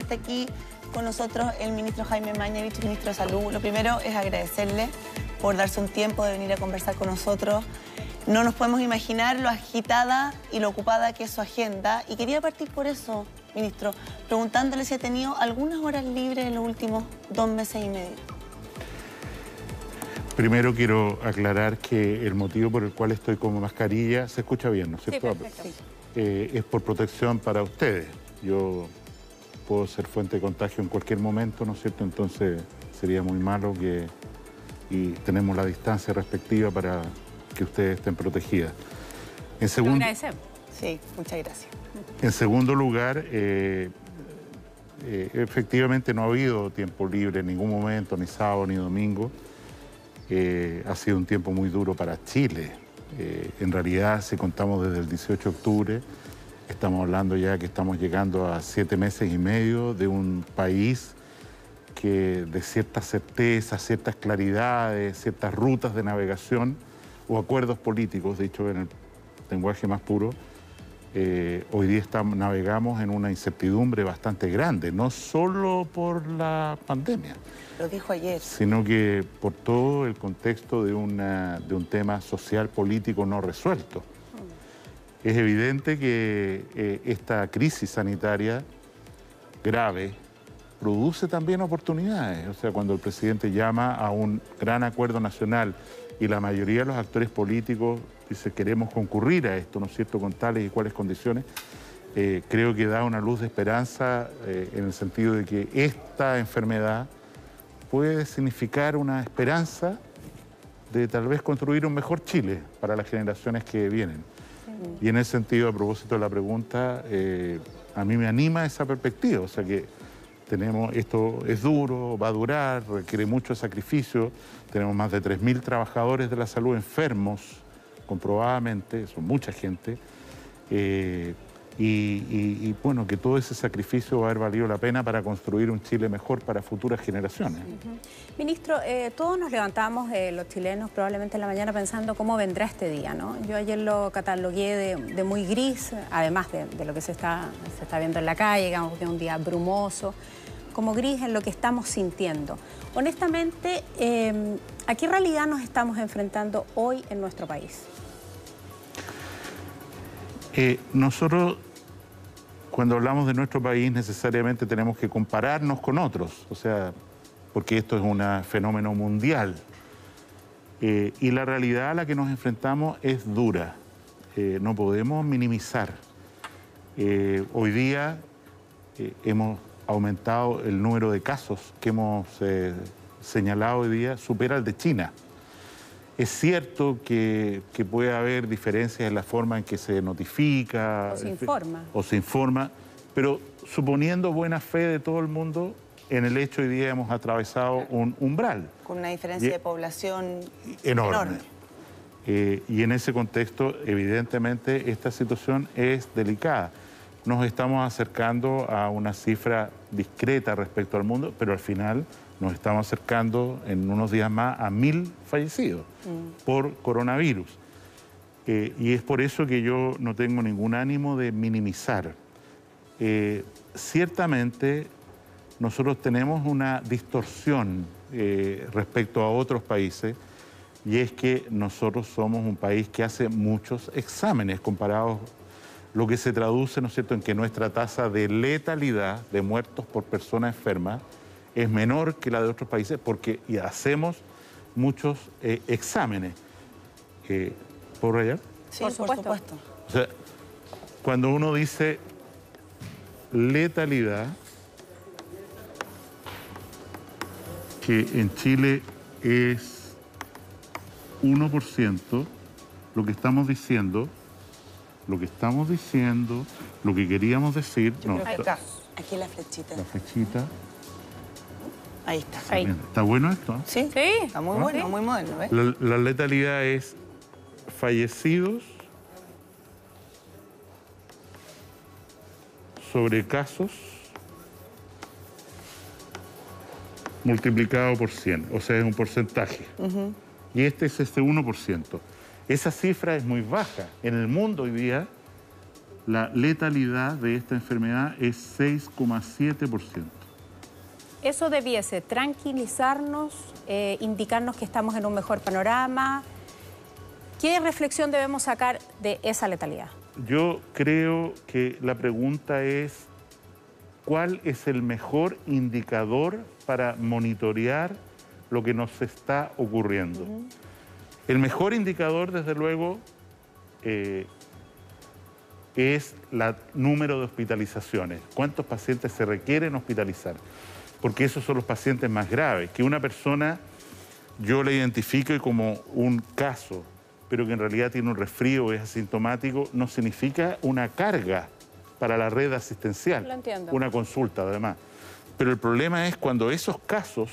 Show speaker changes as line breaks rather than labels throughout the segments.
Está aquí con nosotros el ministro Jaime Mañalich, ministro de Salud. Lo primero es agradecerle por darse un tiempo de venir a conversar con nosotros. No nos podemos imaginar lo agitada y lo ocupada que es su agenda. Y quería partir por eso, ministro, preguntándole si ha tenido algunas horas libres en los últimos 2 meses y medio.
Primero quiero aclarar que el motivo por el cual estoy con mascarilla, se escucha bien, ¿no es cierto?
Sí, perfecto.
Es por protección para ustedes. Yo puedo ser fuente de contagio en cualquier momento, ¿no es cierto? Entonces sería muy malo y tenemos la distancia respectiva para que ustedes estén protegidas.
Lo agradecemos.
Sí, muchas gracias.
En segundo lugar, efectivamente no ha habido tiempo libre en ningún momento, ni sábado ni domingo. Ha sido un tiempo muy duro para Chile. En realidad, si contamos desde el 18 de octubre, estamos hablando ya que estamos llegando a 7 meses y medio de un país que de ciertas certezas, ciertas claridades, ciertas rutas de navegación o acuerdos políticos, dicho en el lenguaje más puro, hoy día navegamos en una incertidumbre bastante grande, no solo por la pandemia.
Lo dijo ayer.
Sino que por todo el contexto de un tema social, político no resuelto. Es evidente que esta crisis sanitaria grave produce también oportunidades. O sea, cuando el presidente llama a un gran acuerdo nacional y la mayoría de los actores políticos dice queremos concurrir a esto, ¿no es cierto?, con tales y cuales condiciones, creo que da una luz de esperanza en el sentido de que esta enfermedad puede significar una esperanza de tal vez construir un mejor Chile para las generaciones que vienen. Y en ese sentido, a propósito de la pregunta, a mí me anima esa perspectiva, o sea que esto es duro, va a durar, requiere mucho sacrificio, tenemos más de 3.000 trabajadores de la salud enfermos, comprobadamente, son mucha gente, y bueno, que todo ese sacrificio va a haber valido la pena para construir un Chile mejor para futuras generaciones.
Ministro, todos nos levantamos, los chilenos, probablemente en la mañana pensando cómo vendrá este día, ¿no? Yo ayer lo catalogué de muy gris, además de lo que se está viendo en la calle, digamos que es un día brumoso, como gris en lo que estamos sintiendo. Honestamente, ¿a qué realidad nos estamos enfrentando hoy en nuestro país?
Nosotros, cuando hablamos de nuestro país, necesariamente tenemos que compararnos con otros, o sea, porque esto es un fenómeno mundial. Y la realidad a la que nos enfrentamos es dura, no podemos minimizar. Hoy día hemos aumentado el número de casos que hemos señalado hoy día, supera el de China. Es cierto que puede haber diferencias en la forma en que se notifica o se informa, pero suponiendo buena fe de todo el mundo, en el hecho hoy día hemos atravesado un umbral.
Con una diferencia de población
enorme. Y en ese contexto, evidentemente, esta situación es delicada. Nos estamos acercando a una cifra discreta respecto al mundo, pero al final nos estamos acercando en unos días más a 1.000 fallecidos por coronavirus. Y es por eso que yo no tengo ningún ánimo de minimizar. Ciertamente nosotros tenemos una distorsión respecto a otros países, y es que nosotros somos un país que hace muchos exámenes comparados, lo que se traduce, ¿no es cierto?, en que nuestra tasa de letalidad de muertos por persona enferma es menor que la de otros países porque hacemos muchos exámenes. ¿Puedo rayar?
Sí, por supuesto.
O sea, cuando uno dice letalidad, que en Chile es 1%, lo que estamos diciendo, lo que queríamos decir...
No, acá, aquí la flechita.
La flechita.
Ahí está.
Ahí.
¿Está bueno esto?
Sí,
sí.
Está muy bueno, muy moderno, ¿ves?
La letalidad es fallecidos sobre casos multiplicado por 100, o sea, es un porcentaje. Y este es 1%. Esa cifra es muy baja. En el mundo hoy día la letalidad de esta enfermedad es 6,7%.
Eso debiese tranquilizarnos, indicarnos que estamos en un mejor panorama. ¿Qué reflexión debemos sacar de esa letalidad?
Yo creo que la pregunta es, ¿cuál es el mejor indicador para monitorear lo que nos está ocurriendo? El mejor indicador, desde luego, es el número de hospitalizaciones. ¿Cuántos pacientes se requieren hospitalizar? Porque esos son los pacientes más graves. Que una persona, yo la identifique como un caso, pero que en realidad tiene un resfrío o es asintomático, no significa una carga para la red asistencial.
Lo entiendo.
Una consulta, además. Pero el problema es cuando esos casos,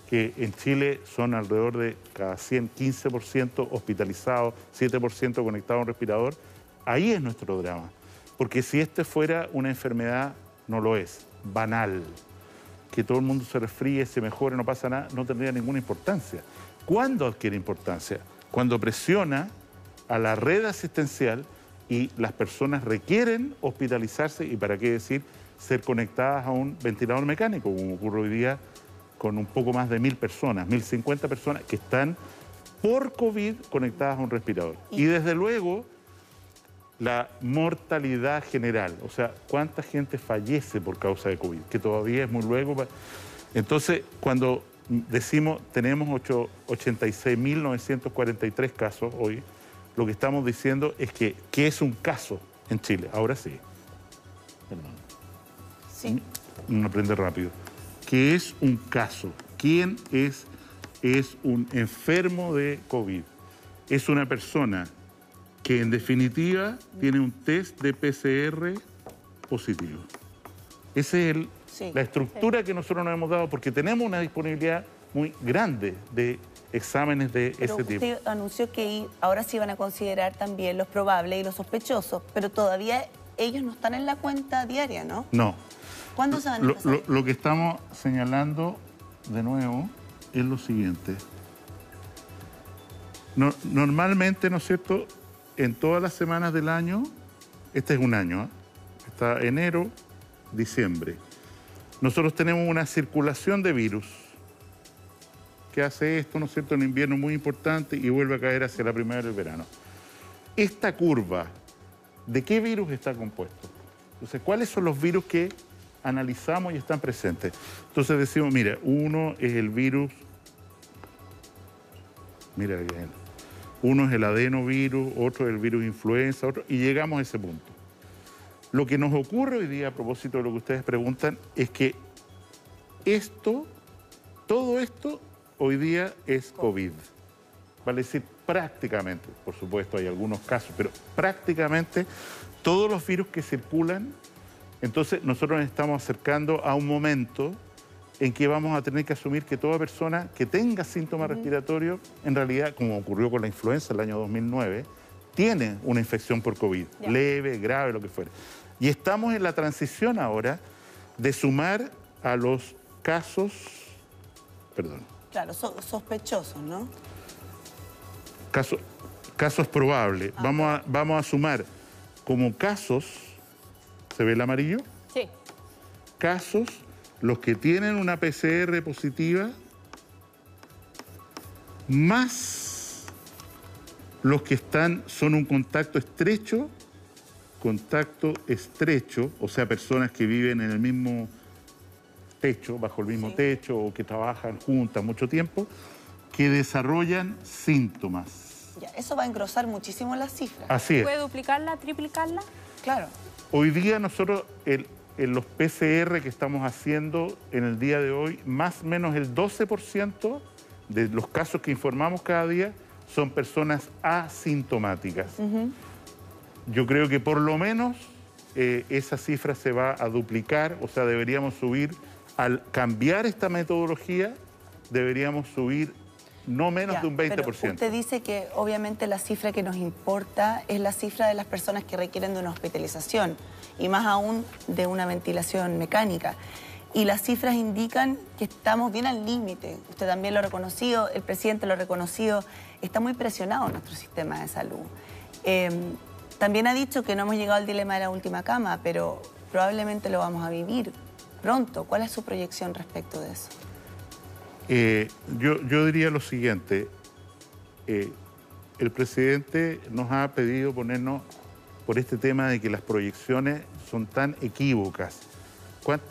que en Chile son alrededor de cada 100, 15% hospitalizados, 7% conectados a un respirador, ahí es nuestro drama. Porque si este fuera una enfermedad, no lo es, banal, que todo el mundo se resfríe, se mejore, no pasa nada, no tendría ninguna importancia. ¿Cuándo adquiere importancia? Cuando presiona a la red asistencial y las personas requieren hospitalizarse y, para qué decir, ser conectadas a un ventilador mecánico, como ocurre hoy día con un poco más de 1.000 personas, 1.050 personas que están por COVID conectadas a un respirador. Y desde luego, la mortalidad general, o sea, cuánta gente fallece por causa de COVID, que todavía es muy luego. Entonces, cuando decimos tenemos 86.943 casos hoy, lo que estamos diciendo es que ¿qué es un caso en Chile? Ahora sí. Perdón.
Sí.
No aprende rápido. ¿Qué es un caso? ¿Quién es un enfermo de COVID? Es una persona que en definitiva tiene un test de PCR positivo. Esa es la estructura que nosotros nos hemos dado, porque tenemos una disponibilidad muy grande de exámenes de ese tipo.
Usted anunció que ahora sí van a considerar también los probables y los sospechosos, pero todavía ellos no están en la cuenta diaria, ¿no?
No.
¿Cuándo se van a empezar?
Lo que estamos señalando de nuevo es lo siguiente. Normalmente, ¿no es cierto?, en todas las semanas del año, este es un año, ¿eh? Está enero, diciembre. Nosotros tenemos una circulación de virus que hace esto, ¿no es cierto?, en invierno muy importante y vuelve a caer hacia la primavera y el verano. Esta curva, ¿de qué virus está compuesto? Entonces, ¿cuáles son los virus que analizamos y están presentes? Entonces decimos, mira, uno es el virus, mira bien, uno es el adenovirus, otro es el virus influenza, otro, y llegamos a ese punto. Lo que nos ocurre hoy día, a propósito de lo que ustedes preguntan, es que todo esto hoy día es COVID. Vale decir, prácticamente, por supuesto hay algunos casos, pero prácticamente todos los virus que circulan. Entonces nosotros nos estamos acercando a un momento en que vamos a tener que asumir que toda persona que tenga síntomas respiratorios, en realidad, como ocurrió con la influenza el año 2009, tiene una infección por COVID, leve, grave, lo que fuera. Y estamos en la transición ahora de sumar a los casos,
Claro, sospechosos, ¿no?
Casos probables. Vamos a sumar como casos, ¿se ve el amarillo?
Sí.
Casos, los que tienen una PCR positiva, más los que son un contacto estrecho, o sea, personas que viven en el mismo techo, bajo el mismo techo, o que trabajan juntas mucho tiempo, que desarrollan síntomas.
Ya, eso va a engrosar muchísimo las cifras.
Así es.
¿Puede duplicarla, triplicarla?
Claro.
Hoy día nosotros, en los PCR que estamos haciendo en el día de hoy, más o menos el 12% de los casos que informamos cada día son personas asintomáticas. Yo creo que por lo menos esa cifra se va a duplicar, o sea, deberíamos subir, al cambiar esta metodología, deberíamos subir no menos de un 20%.
Pero usted dice que obviamente la cifra que nos importa es la cifra de las personas que requieren de una hospitalización y más aún de una ventilación mecánica. Y las cifras indican que estamos bien al límite. Usted también lo ha reconocido, el presidente lo ha reconocido. Está muy presionado nuestro sistema de salud. También ha dicho que no hemos llegado al dilema de la última cama, pero probablemente lo vamos a vivir pronto. ¿Cuál es su proyección respecto de eso?
Yo diría lo siguiente. El presidente nos ha pedido ponernos por este tema de que las proyecciones son tan equívocas.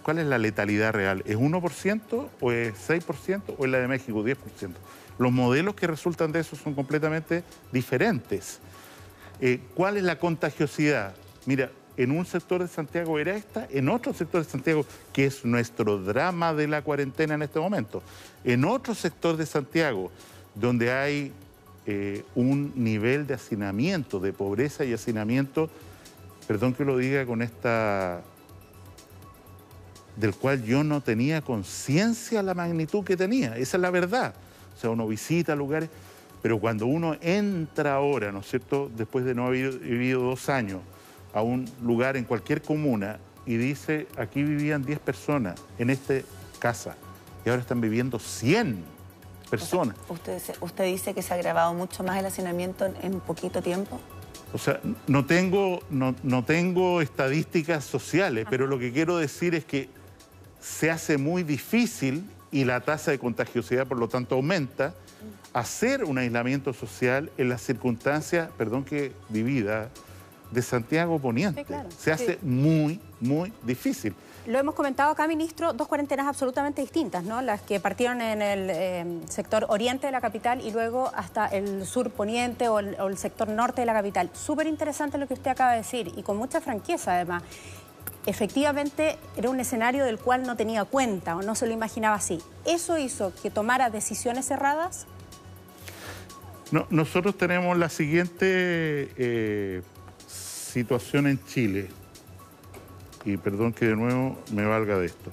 ¿Cuál es la letalidad real? ¿Es 1% o es 6% o es la de México 10%? Los modelos que resultan de eso son completamente diferentes. ¿Cuál es la contagiosidad? Mira, en un sector de Santiago era esta, en otro sector de Santiago, que es nuestro drama de la cuarentena en este momento, en otro sector de Santiago, donde hay un nivel de hacinamiento, de pobreza y hacinamiento, perdón que lo diga con esta... del cual yo no tenía conciencia la magnitud que tenía, esa es la verdad. O sea, uno visita lugares, pero cuando uno entra ahora, ¿no es cierto?, después de no haber vivido 2 años, a un lugar en cualquier comuna y dice, aquí vivían 10 personas en esta casa y ahora están viviendo 100 personas.
¿Usted dice que se ha agravado mucho más el hacinamiento en poquito tiempo?
O sea, no tengo estadísticas sociales, pero lo que quiero decir es que se hace muy difícil y la tasa de contagiosidad, por lo tanto, aumenta, hacer un aislamiento social en las circunstancias, perdón que divida, de Santiago Poniente. Sí, claro. Se hace muy, muy difícil.
Lo hemos comentado acá, ministro, 2 cuarentenas absolutamente distintas, ¿no? Las que partieron en el sector oriente de la capital y luego hasta el sur poniente o el sector norte de la capital. Súper interesante lo que usted acaba de decir y con mucha franqueza, además. Efectivamente, era un escenario del cual no tenía cuenta o no se lo imaginaba así. ¿Eso hizo que tomara decisiones erradas?
No, nosotros tenemos la siguiente situación en Chile. Y perdón que de nuevo me valga de esto.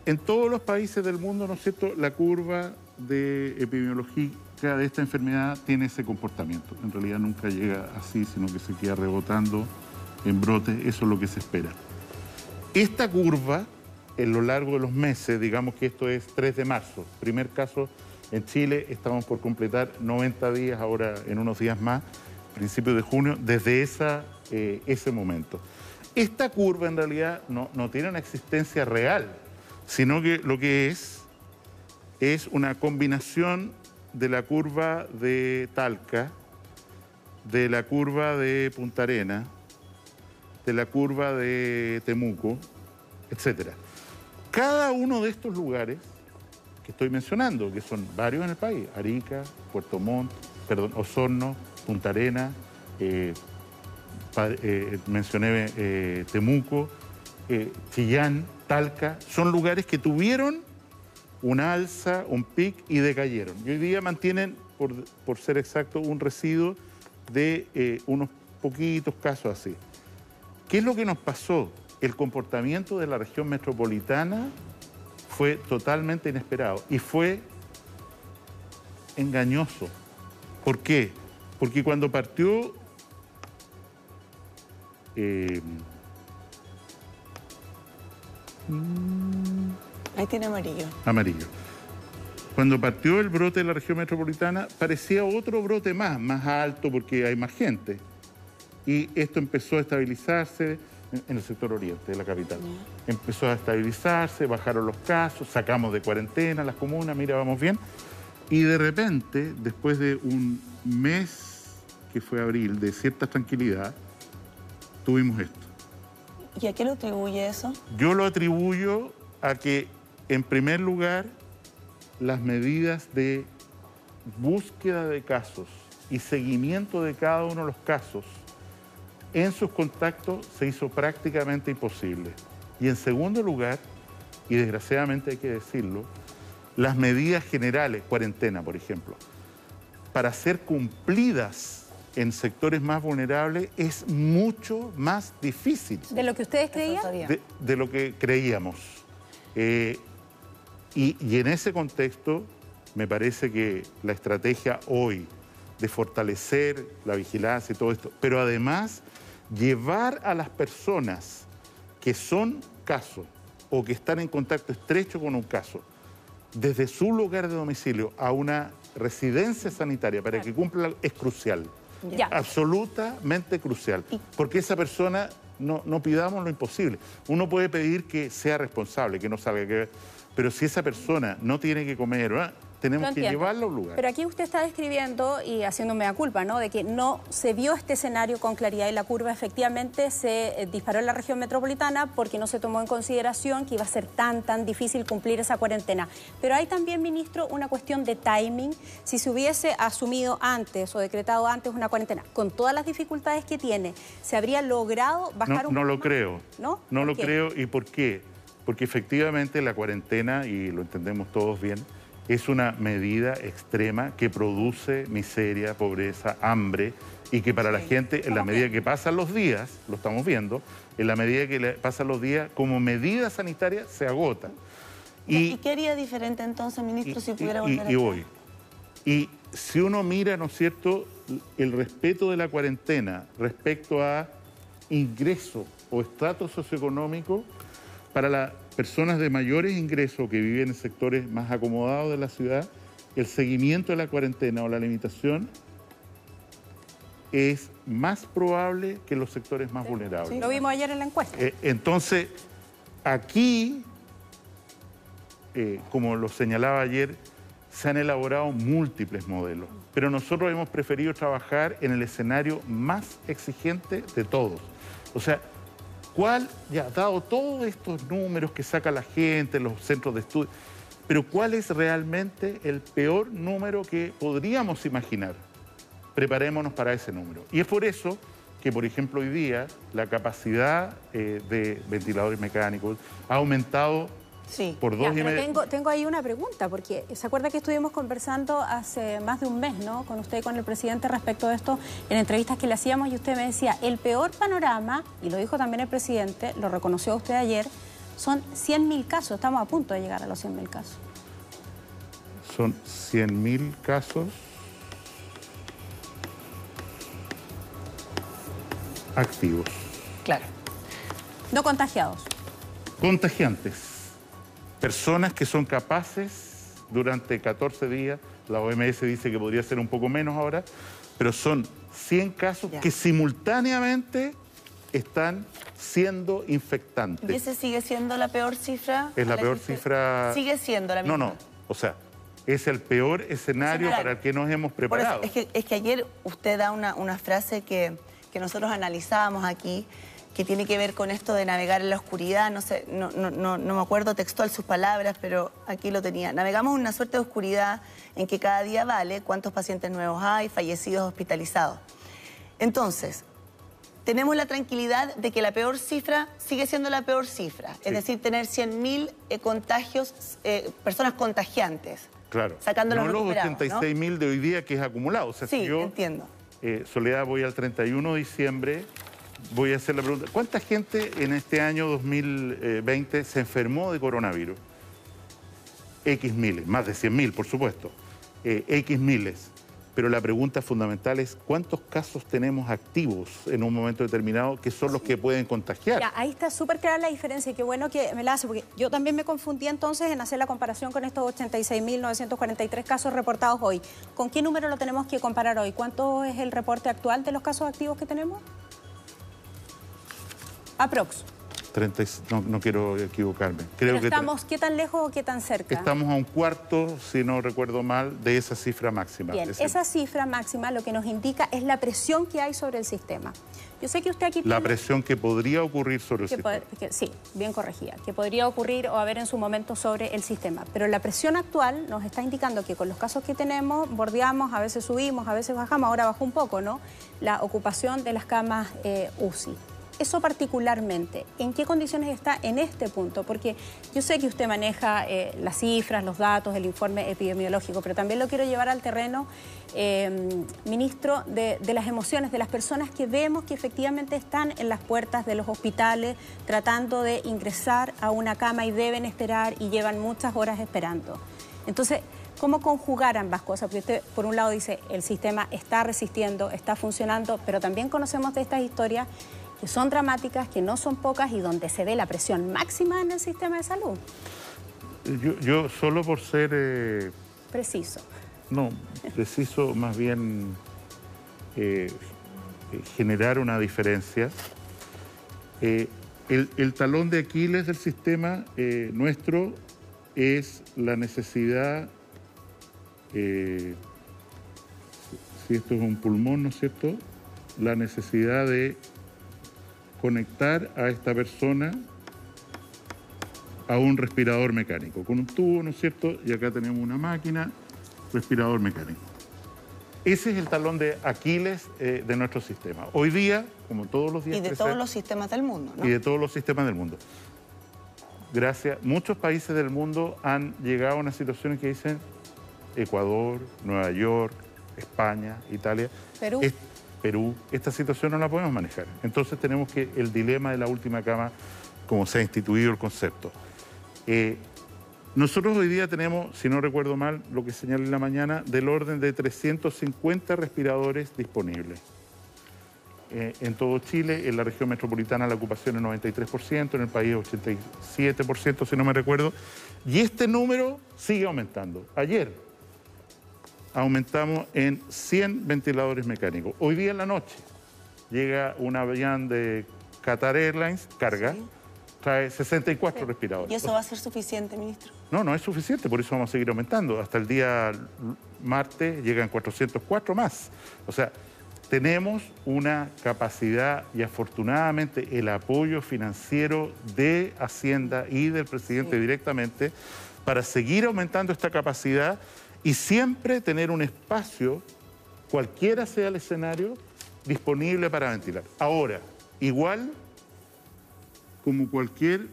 En todos los países del mundo, ¿no es cierto?, la curva de epidemiológica de esta enfermedad tiene ese comportamiento. En realidad nunca llega así, sino que se queda rebotando en brotes, eso es lo que se espera. Esta curva, en lo largo de los meses, digamos que esto es 3 de marzo, primer caso en Chile, estamos por completar 90 días, ahora en unos días más, principios de junio, desde ese momento. Esta curva en realidad no tiene una existencia real, sino que lo que es una combinación de la curva de Talca, de la curva de Punta Arenas, de la curva de Temuco, etc. Cada uno de estos lugares que estoy mencionando, que son varios en el país, Arica, Puerto Montt, Osorno, Punta Arenas, mencioné Temuco, Chillán, Talca, son lugares que tuvieron una alza, un pic y decayeron. Y hoy día mantienen, por ser exacto, un residuo de unos poquitos casos así. ¿Qué es lo que nos pasó? El comportamiento de la región metropolitana fue totalmente inesperado y fue engañoso. ¿Por qué? Porque cuando partió
ahí tiene amarillo.
Amarillo. Cuando partió el brote de la región metropolitana, parecía otro brote más alto porque hay más gente. Y esto empezó a estabilizarse en el sector oriente de la capital. Empezó a estabilizarse, bajaron los casos, sacamos de cuarentena las comunas, mira, vamos bien. Y de repente, después de un mes, que fue abril, de cierta tranquilidad, tuvimos esto.
¿Y a qué lo atribuye eso?
Yo lo atribuyo a que, en primer lugar, las medidas de búsqueda de casos y seguimiento de cada uno de los casos en sus contactos se hizo prácticamente imposible. Y en segundo lugar, y desgraciadamente hay que decirlo, las medidas generales, cuarentena, por ejemplo, para ser cumplidas en sectores más vulnerables es mucho más difícil.
¿De lo que ustedes creían?
De lo que creíamos. Y en ese contexto, me parece que la estrategia hoy de fortalecer la vigilancia y todo esto, pero además llevar a las personas que son casos o que están en contacto estrecho con un caso, desde su lugar de domicilio a una residencia sanitaria para que cumpla, es crucial.
Ya.
Absolutamente crucial. Porque esa persona, no pidamos lo imposible. Uno puede pedir que sea responsable, que no salga, pero si esa persona no tiene que comer, tenemos que llevarlo a un lugar.
Pero aquí usted está describiendo y haciendo mea culpa, ¿no? De que no se vio este escenario con claridad y la curva efectivamente se disparó en la región metropolitana porque no se tomó en consideración que iba a ser tan difícil cumplir esa cuarentena. Pero hay también, ministro, una cuestión de timing. Si se hubiese asumido antes o decretado antes una cuarentena, con todas las dificultades que tiene, ¿se habría logrado bajar un poco
No lo
más?
creo.
¿No?
No lo creo. ¿Y por qué? Porque efectivamente la cuarentena, y lo entendemos todos bien, es una medida extrema que produce miseria, pobreza, hambre, y que para la gente, en la medida que pasan los días, lo estamos viendo, en la medida que pasan los días, como medida sanitaria, se agota.
¿Y qué haría diferente entonces, ministro, si pudiera volver a
voy. Y si uno mira, ¿no es cierto?, el respeto de la cuarentena respecto a ingreso o estrato socioeconómico, para las personas de mayores ingresos que viven en sectores más acomodados de la ciudad, el seguimiento de la cuarentena o la limitación es más probable que en los sectores más vulnerables.
Sí, lo vimos ayer en la encuesta.
Entonces, aquí, como lo señalaba ayer, se han elaborado múltiples modelos, pero nosotros hemos preferido trabajar en el escenario más exigente de todos. O sea, dado todos estos números que saca la gente, los centros de estudio, pero ¿cuál es realmente el peor número que podríamos imaginar? Preparémonos para ese número. Y es por eso que, por ejemplo, hoy día la capacidad de ventiladores mecánicos ha aumentado por 2,5.
Pero tengo ahí una pregunta, porque se acuerda que estuvimos conversando hace más de un mes, ¿no?, con usted y con el presidente respecto de esto, en entrevistas que le hacíamos, y usted me decía, el peor panorama, y lo dijo también el presidente, lo reconoció usted ayer, son 100.000 casos, estamos a punto de llegar a los 100.000 casos.
Son 100.000 casos activos.
Claro.
No contagiados.
Contagiantes. Personas que son capaces durante 14 días, la OMS dice que podría ser un poco menos ahora, pero son 100 casos que simultáneamente están siendo infectantes.
¿Y esa sigue siendo la peor cifra?
Es la peor cifra.
¿Sigue siendo la misma?
No, o sea, es el peor escenario para el que nos hemos preparado.
Por eso, es que ayer usted da una frase que nosotros analizábamos aquí, que tiene que ver con esto de navegar en la oscuridad. No sé, no me acuerdo textual sus palabras, pero aquí lo tenía. Navegamos en una suerte de oscuridad en que cada día vale cuántos pacientes nuevos hay, fallecidos, hospitalizados. Entonces, tenemos la tranquilidad de que la peor cifra sigue siendo la peor cifra. Sí. Es decir, tener 100.000 contagios, personas contagiantes.
Claro.
Sacando los recuperados,
86.000 de hoy día que es acumulado. O sea,
sí,
si yo,
entiendo.
Soledad, voy al 31 de diciembre... Voy a hacer la pregunta, ¿cuánta gente en este año 2020 se enfermó de coronavirus? X miles, más de 100.000, por supuesto. X miles. Pero la pregunta fundamental es, ¿cuántos casos tenemos activos en un momento determinado que son los que pueden contagiar?
Ya, ahí está súper clara la diferencia, y qué bueno que me la hace, porque yo también me confundí entonces en hacer la comparación con estos 86.943 casos reportados hoy. ¿Con qué número lo tenemos que comparar hoy? ¿Cuánto es el reporte actual de los casos activos que tenemos? Aprox.
30, no quiero equivocarme.
Creo que estamos, ¿qué tan lejos o qué tan cerca?
Estamos a un cuarto, si no recuerdo mal, de esa cifra máxima.
Bien, esa cifra máxima lo que nos indica es la presión que hay sobre el sistema. Yo sé que usted aquí...
La presión que podría ocurrir sobre el sistema.
Sí, bien corregida. Que podría ocurrir o haber en su momento sobre el sistema. Pero la presión actual nos está indicando que con los casos que tenemos, bordeamos, a veces subimos, a veces bajamos, ahora bajó un poco, ¿no?, la ocupación de las camas UCI. Eso particularmente, ¿en qué condiciones está en este punto? Porque yo sé que usted maneja las cifras, los datos, el informe epidemiológico, pero también lo quiero llevar al terreno, ministro, de las emociones, de las personas que vemos que efectivamente están en las puertas de los hospitales tratando de ingresar a una cama y deben esperar y llevan muchas horas esperando. Entonces, ¿cómo conjugar ambas cosas? Porque usted, por un lado, dice, el sistema está resistiendo, está funcionando, pero también conocemos de estas historias que son dramáticas, que no son pocas y donde se ve la presión máxima en el sistema de salud.
Yo solo por ser...
Preciso.
No, preciso más bien generar una diferencia. El talón de Aquiles del sistema nuestro es la necesidad, si esto es un pulmón, ¿no es cierto?, la necesidad de conectar a esta persona a un respirador mecánico, con un tubo, ¿no es cierto?, y acá tenemos una máquina, respirador mecánico. Ese es el talón de Aquiles de nuestro sistema. Hoy día, como todos los días...
Y de todos los sistemas del mundo, ¿no?
Y de todos los sistemas del mundo. Gracias. Muchos países del mundo han llegado a una situación en que dicen Ecuador, Nueva York, España, Italia...
Perú.
Perú. Esta situación no la podemos manejar. Entonces tenemos que el dilema de la última cama, como se ha instituido el concepto. Nosotros hoy día tenemos, si no recuerdo mal, lo que señalé en la mañana, del orden de 350 respiradores disponibles. En todo Chile, en la región metropolitana la ocupación es 93%, en el país 87%, si no me recuerdo. Y este número sigue aumentando. Ayer aumentamos en 100 ventiladores mecánicos. Hoy día en la noche llega un avión de Qatar Airlines, carga, sí, trae 64 respiradores.
¿Y eso va a ser suficiente, ministro?
No, no es suficiente, por eso vamos a seguir aumentando. Hasta el día martes llegan 404 más. O sea, tenemos una capacidad y afortunadamente el apoyo financiero de Hacienda y del presidente directamente para seguir aumentando esta capacidad y siempre tener un espacio, cualquiera sea el escenario, disponible para ventilar. Ahora, igual como cualquier...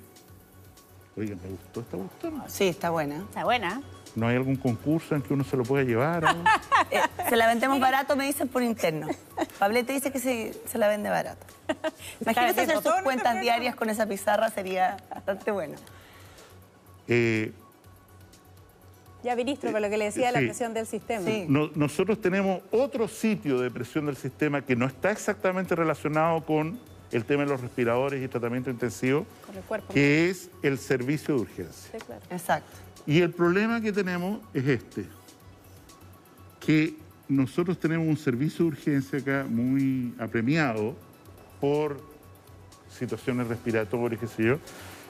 Oigan, me gustó esta cuestión.
Sí, está buena.
Está buena.
¿No hay algún concurso en que uno se lo pueda llevar?
Se la vendemos barato, me dicen por interno. Pablete dice que se la vende barato. Imagínese hacer sus cuentas diarias con esa pizarra, sería bastante bueno.
Ya, ministro, con lo que le decía de la presión del sistema.
Sí.
Nosotros tenemos otro sitio de presión del sistema que no está exactamente relacionado con el tema de los respiradores y tratamiento intensivo,
con el cuerpo,
que es el servicio de urgencia.
Sí, claro.
Exacto.
Y el problema que tenemos es este, que nosotros tenemos un servicio de urgencia acá muy apremiado por situaciones respiratorias, qué sé yo.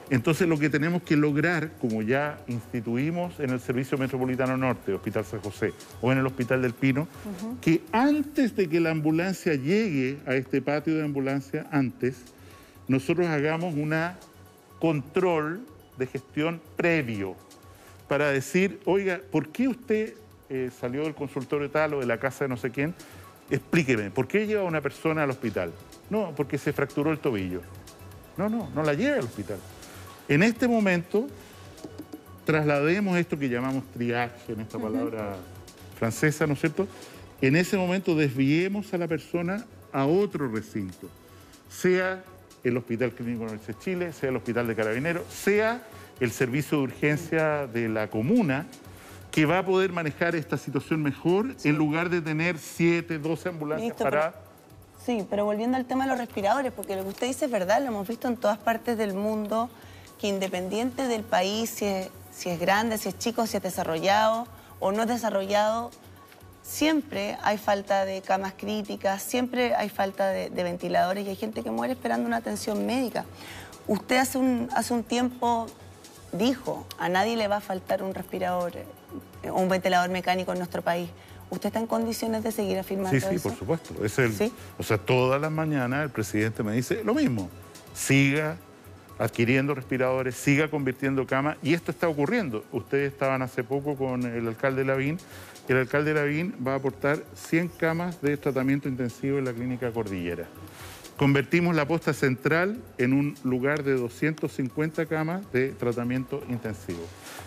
Entonces lo que tenemos que lograr, como ya instituimos en el Servicio Metropolitano Norte, Hospital San José, o en el Hospital del Pino, que antes de que la ambulancia llegue a este patio de ambulancia, nosotros hagamos un control de gestión previo para decir, oiga, ¿por qué usted salió del consultorio tal o de la casa de no sé quién? Explíqueme, ¿por qué lleva a una persona al hospital? No, porque se fracturó el tobillo. No la lleve al hospital. En este momento, traslademos esto que llamamos triaje, en esta palabra francesa, ¿no es cierto? En ese momento desviemos a la persona a otro recinto, sea el Hospital Clínico de la Universidad de Chile, sea el Hospital de Carabineros, sea el servicio de urgencia de la comuna, que va a poder manejar esta situación mejor en lugar de tener 7, 12 ambulancias paradas.
Sí, pero volviendo al tema de los respiradores, porque lo que usted dice es verdad, lo hemos visto en todas partes del mundo, que independiente del país, si es grande, si es chico, si es desarrollado o no es desarrollado, siempre hay falta de camas críticas, siempre hay falta de ventiladores y hay gente que muere esperando una atención médica. Usted hace un tiempo dijo, a nadie le va a faltar un respirador o un ventilador mecánico en nuestro país. ¿Usted está en condiciones de seguir afirmando eso?
Sí, por supuesto. O sea, todas las mañanas el presidente me dice lo mismo. Siga adquiriendo respiradores, siga convirtiendo camas, y esto está ocurriendo. Ustedes estaban hace poco con el alcalde Lavín. El alcalde Lavín va a aportar 100 camas de tratamiento intensivo en la clínica Cordillera. Convertimos la posta central en un lugar de 250 camas de tratamiento intensivo.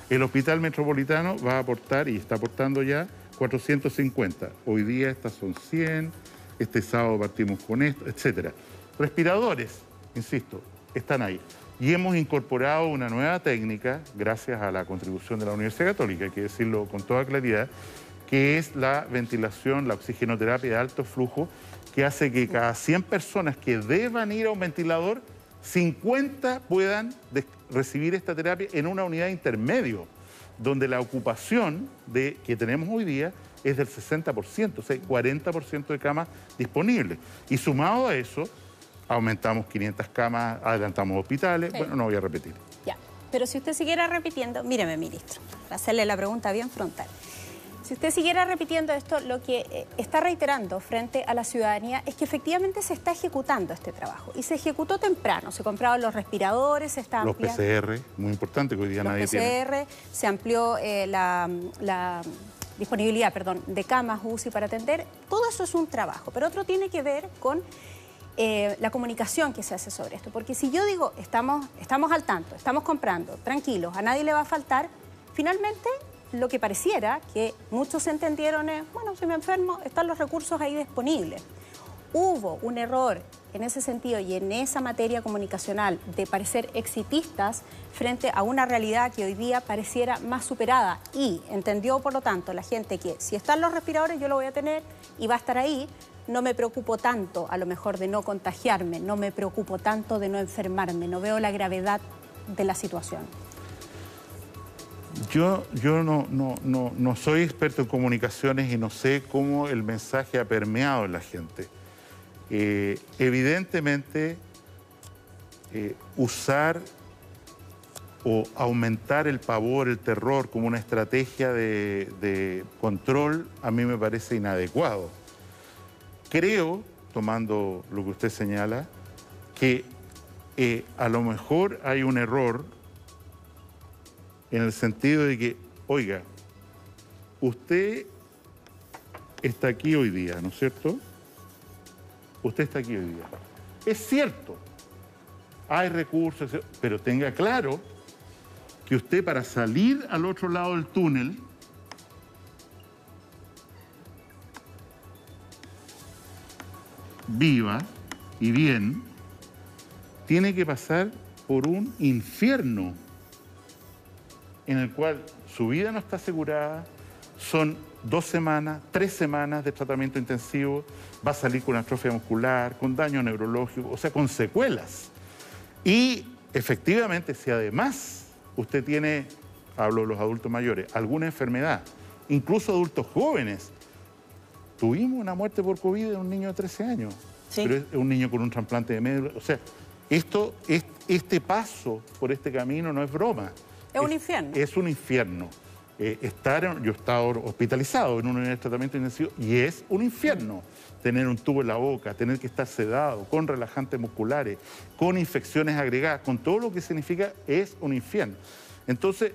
El Hospital Metropolitano va a aportar, y está aportando ya, 450. Hoy día estas son 100, este sábado partimos con esto, etc. Respiradores, insisto, están ahí. Y hemos incorporado una nueva técnica, gracias a la contribución de la Universidad Católica, hay que decirlo con toda claridad, que es la ventilación, la oxigenoterapia de alto flujo, que hace que cada 100 personas que deban ir a un ventilador, 50 puedan recibir esta terapia en una unidad intermedio. donde la ocupación que tenemos hoy día es del 60%, o sea, 40% de camas disponibles. Y sumado a eso, aumentamos 500 camas, adelantamos hospitales, sí. Bueno, no voy a repetir.
Ya, pero si usted siguiera repitiendo, míreme, ministro, para hacerle la pregunta bien frontal. Si usted siguiera repitiendo esto, lo que está reiterando frente a la ciudadanía es que efectivamente se está ejecutando este trabajo. Y se ejecutó temprano, se compraron los respiradores, se está ampliando...
Los PCR, muy importante, que hoy día nadie tiene.
Los PCR, se amplió la disponibilidad, perdón, de camas UCI para atender. Todo eso es un trabajo, pero otro tiene que ver con la comunicación que se hace sobre esto. Porque si yo digo, estamos al tanto, estamos comprando, tranquilos, a nadie le va a faltar, finalmente... Lo que pareciera que muchos entendieron es, bueno, si me enfermo, están los recursos ahí disponibles. Hubo un error en ese sentido y en esa materia comunicacional de parecer exitistas frente a una realidad que hoy día pareciera más superada y entendió, por lo tanto, la gente que si están los respiradores yo lo voy a tener y va a estar ahí. No me preocupo tanto, a lo mejor, de no contagiarme, no me preocupo tanto de no enfermarme, no veo la gravedad de la situación.
Yo no soy experto en comunicaciones y no sé cómo el mensaje ha permeado en la gente. Evidentemente, usar o aumentar el pavor, el terror como una estrategia de control a mí me parece inadecuado. Creo, tomando lo que usted señala, que a lo mejor hay un error en el sentido de que, oiga, usted está aquí hoy día, ¿no es cierto? Usted está aquí hoy día. Es cierto, hay recursos, pero tenga claro que usted para salir al otro lado del túnel viva y bien, tiene que pasar por un infierno en el cual su vida no está asegurada, son 2 semanas, 3 semanas de tratamiento intensivo, va a salir con atrofia muscular, con daño neurológico, o sea, con secuelas. Y efectivamente, si además usted tiene, hablo de los adultos mayores, alguna enfermedad, incluso adultos jóvenes, tuvimos una muerte por COVID de un niño de 13 años, sí. Pero es un niño con un trasplante de médula, o sea, este paso por este camino no es broma.
Es un infierno.
Es un infierno. Yo he estado hospitalizado en una unidad de tratamiento intensivo y es un infierno. Tener un tubo en la boca, tener que estar sedado, con relajantes musculares, con infecciones agregadas, con todo lo que significa, es un infierno. Entonces,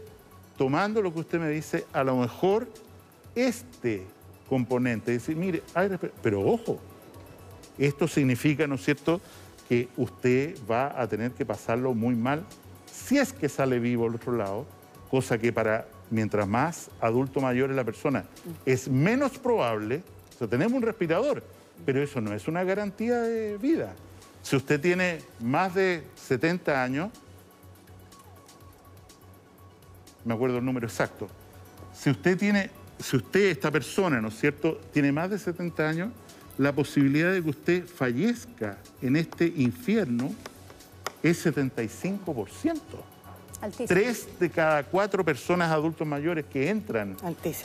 tomando lo que usted me dice, a lo mejor este componente, decir, mire, pero ojo, esto significa, ¿no es cierto?, que usted va a tener que pasarlo muy mal si es que sale vivo al otro lado, cosa que mientras más adulto mayor es la persona, es menos probable. O sea, tenemos un respirador, pero eso no es una garantía de vida. Si usted tiene más de 70 años, me acuerdo el número exacto, si usted, esta persona, ¿no es cierto?, tiene más de 70 años, la posibilidad de que usted fallezca en este infierno es 75%. Altísimo. 3 de cada 4 personas adultos mayores que entran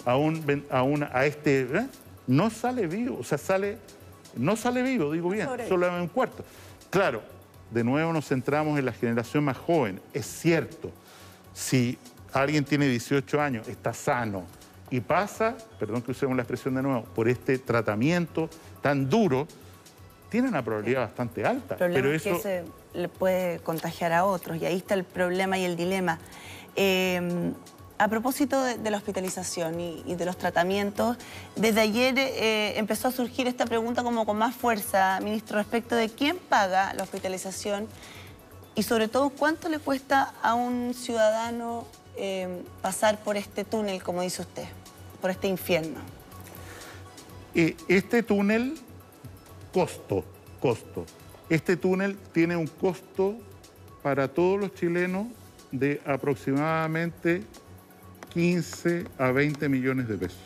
a este no sale vivo, o sea, no sale vivo, digo bien, solo un cuarto. Claro, de nuevo nos centramos en la generación más joven. Es cierto, si alguien tiene 18 años, está sano y pasa, perdón que usemos la expresión de nuevo, por este tratamiento tan duro, tiene una probabilidad bastante alta.
Pero eso es que se le puede contagiar a otros y ahí está el problema y el dilema. A propósito de la hospitalización y de los tratamientos, desde ayer empezó a surgir esta pregunta como con más fuerza, ministro, respecto de quién paga la hospitalización y sobre todo cuánto le cuesta a un ciudadano pasar por este túnel, como dice usted, por este infierno.
Este túnel... Costo. Este túnel tiene un costo para todos los chilenos de aproximadamente 15 a 20 millones de pesos.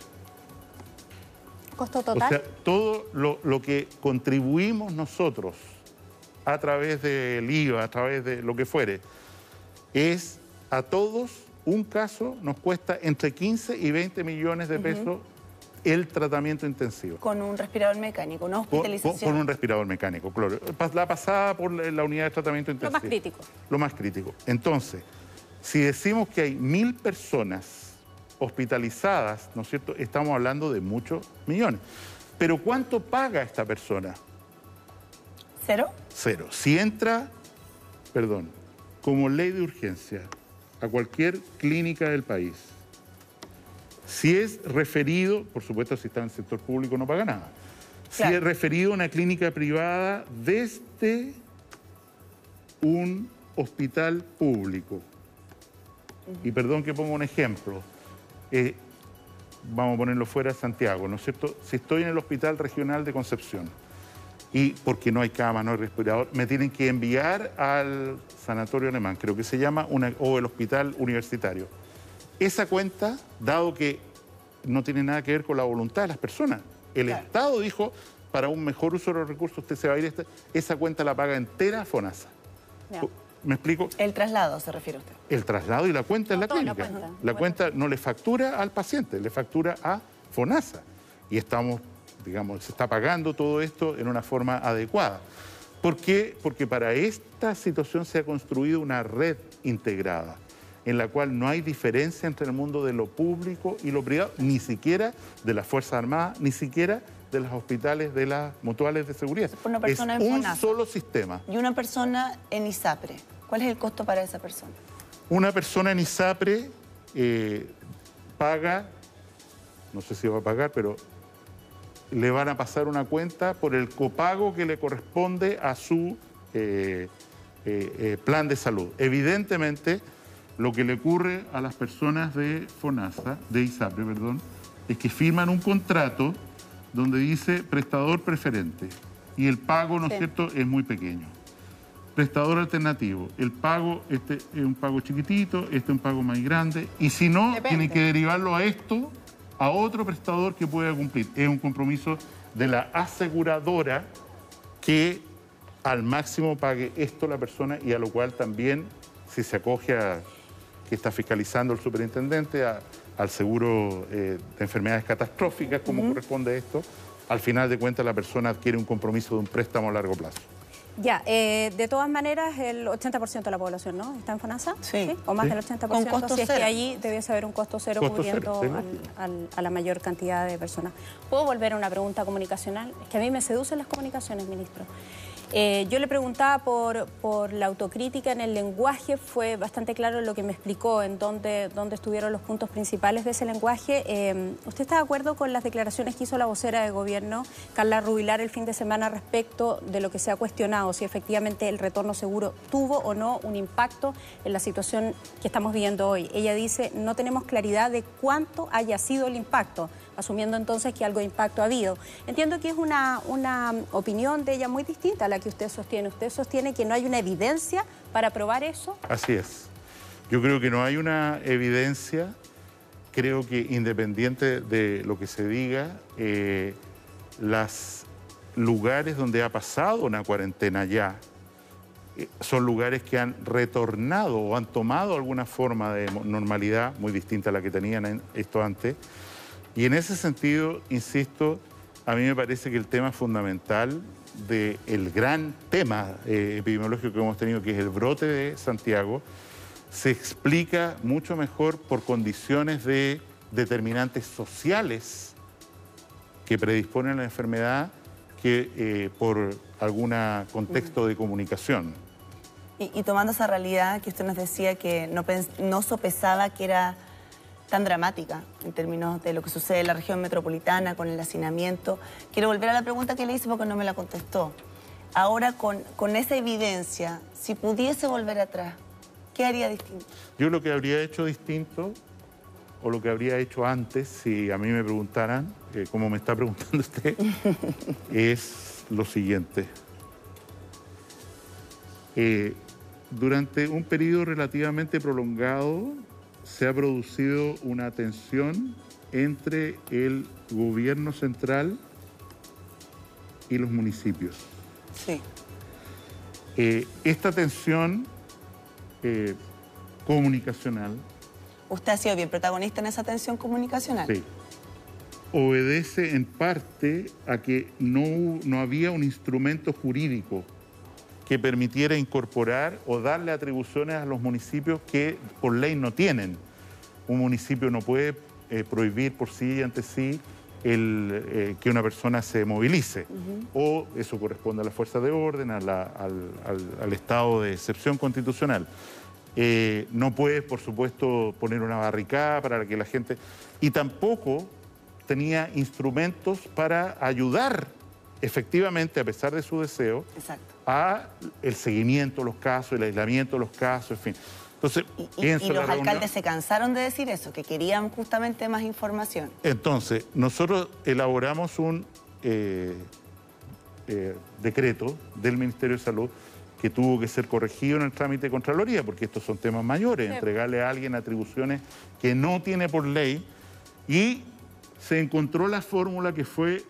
¿Costo total?
O sea, todo lo que contribuimos nosotros a través del IVA, a través de lo que fuere, es a todos un caso nos cuesta entre 15 y 20 millones de pesos el tratamiento intensivo.
Con un respirador mecánico, una hospitalización.
Con un respirador mecánico, claro. La pasada por la unidad de tratamiento intensivo.
Lo más crítico.
Lo más crítico. Entonces, si decimos que hay 1000 personas hospitalizadas, ¿no es cierto?, estamos hablando de muchos millones. Pero ¿cuánto paga esta persona?
¿Cero?
Cero. Si entra, como ley de urgencia a cualquier clínica del país, si es referido, por supuesto si está en el sector público no paga nada, claro, si es referido a una clínica privada desde un hospital público, y perdón que ponga un ejemplo, vamos a ponerlo fuera de Santiago, ¿no es cierto? Si estoy en el Hospital Regional de Concepción y porque no hay cama, no hay respirador, me tienen que enviar al sanatorio alemán, creo que se llama, o el hospital universitario. Esa cuenta, dado que no tiene nada que ver con la voluntad de las personas, el claro, Estado dijo, para un mejor uso de los recursos usted se va a ir, esa cuenta la paga entera FONASA. Yeah. ¿Me explico?
El traslado se refiere usted.
El traslado y la cuenta en la clínica. La cuenta no le factura al paciente, le factura a FONASA. Y estamos, digamos, se está pagando todo esto en una forma adecuada. ¿Por qué? Porque para esta situación se ha construido una red integrada, en la cual no hay diferencia entre el mundo de lo público y lo privado, ni siquiera de las Fuerzas Armadas, ni siquiera de los hospitales de las mutuales de seguridad.
Una persona
es
en
un
FONASA
solo sistema.
Y una persona en ISAPRE, ¿cuál es el costo para esa persona?
Una persona en ISAPRE paga, no sé si va a pagar, pero le van a pasar una cuenta por el copago que le corresponde a su plan de salud. Evidentemente, lo que le ocurre a las personas de FONASA, de ISAPRE, perdón, es que firman un contrato donde dice prestador preferente y el pago, ¿no es cierto?, es muy pequeño. Prestador alternativo, el pago, este es un pago chiquitito, este es un pago más grande, y si no, tienen que derivarlo a esto, a otro prestador que pueda cumplir. Es un compromiso de la aseguradora que al máximo pague esto la persona y a lo cual también, si se acoge a que está fiscalizando el superintendente, al seguro de enfermedades catastróficas, como corresponde esto, al final de cuentas la persona adquiere un compromiso de un préstamo a largo plazo.
Ya, de todas maneras, el 80% de la población, ¿no?, está en FONASA.
Sí.
O más del 80%.
Con costo
si es
cero.
que allí debiese haber un costo cero cubriendo a la mayor cantidad de personas. ¿Puedo volver a una pregunta comunicacional? Es que a mí me seducen las comunicaciones, ministro. Yo le preguntaba por la autocrítica en el lenguaje, fue bastante claro lo que me explicó, en dónde estuvieron los puntos principales de ese lenguaje. ¿Usted está de acuerdo con las declaraciones que hizo la vocera de gobierno, Carla Rubilar, el fin de semana respecto de lo que se ha cuestionado, si efectivamente el retorno seguro tuvo o no un impacto en la situación que estamos viviendo hoy? Ella dice, no tenemos claridad de cuánto haya sido el impacto, asumiendo entonces que algo de impacto ha habido. Entiendo que es una opinión de ella muy distinta a la que usted sostiene. ¿Usted sostiene que no hay una evidencia para probar eso?
Así es. Yo creo que no hay una evidencia. Creo que independiente de lo que se diga, los lugares donde ha pasado una cuarentena ya son lugares que han retornado o han tomado alguna forma de normalidad muy distinta a la que tenían esto antes. Y en ese sentido, insisto, a mí me parece que el tema fundamental del gran tema epidemiológico que hemos tenido, que es el brote de Santiago, se explica mucho mejor por condiciones de determinantes sociales que predisponen a la enfermedad que por algún contexto de comunicación.
Y tomando esa realidad que usted nos decía que no sopesaba que era tan dramática en términos de lo que sucede en la región metropolitana con el hacinamiento. Quiero volver a la pregunta que le hice porque no me la contestó. Ahora, con esa evidencia, si pudiese volver atrás, ¿qué haría distinto?
Yo lo que habría hecho distinto, o lo que habría hecho antes, si a mí me preguntaran, como me está preguntando usted, es lo siguiente. Durante un periodo relativamente prolongado, se ha producido una tensión entre el gobierno central y los municipios.
Sí.
Esta tensión comunicacional
Usted ha sido bien protagonista en esa tensión comunicacional.
Sí. Obedece en parte a que no había un instrumento jurídico que permitiera incorporar o darle atribuciones a los municipios que por ley no tienen. Un municipio no puede prohibir por sí y ante sí que una persona se movilice. O eso corresponde a las fuerzas de orden, al estado de excepción constitucional. No puede, por supuesto, poner una barricada para que la gente... Y tampoco tenía instrumentos para ayudar efectivamente, a pesar de su deseo, a el seguimiento de los casos, el aislamiento de los casos, en fin. Entonces,
y los alcaldes se cansaron de decir eso, que querían justamente más información.
Entonces, nosotros elaboramos un decreto del Ministerio de Salud que tuvo que ser corregido en el trámite de Contraloría, porque estos son temas mayores, entregarle a alguien atribuciones que no tiene por ley, y se encontró la fórmula que fue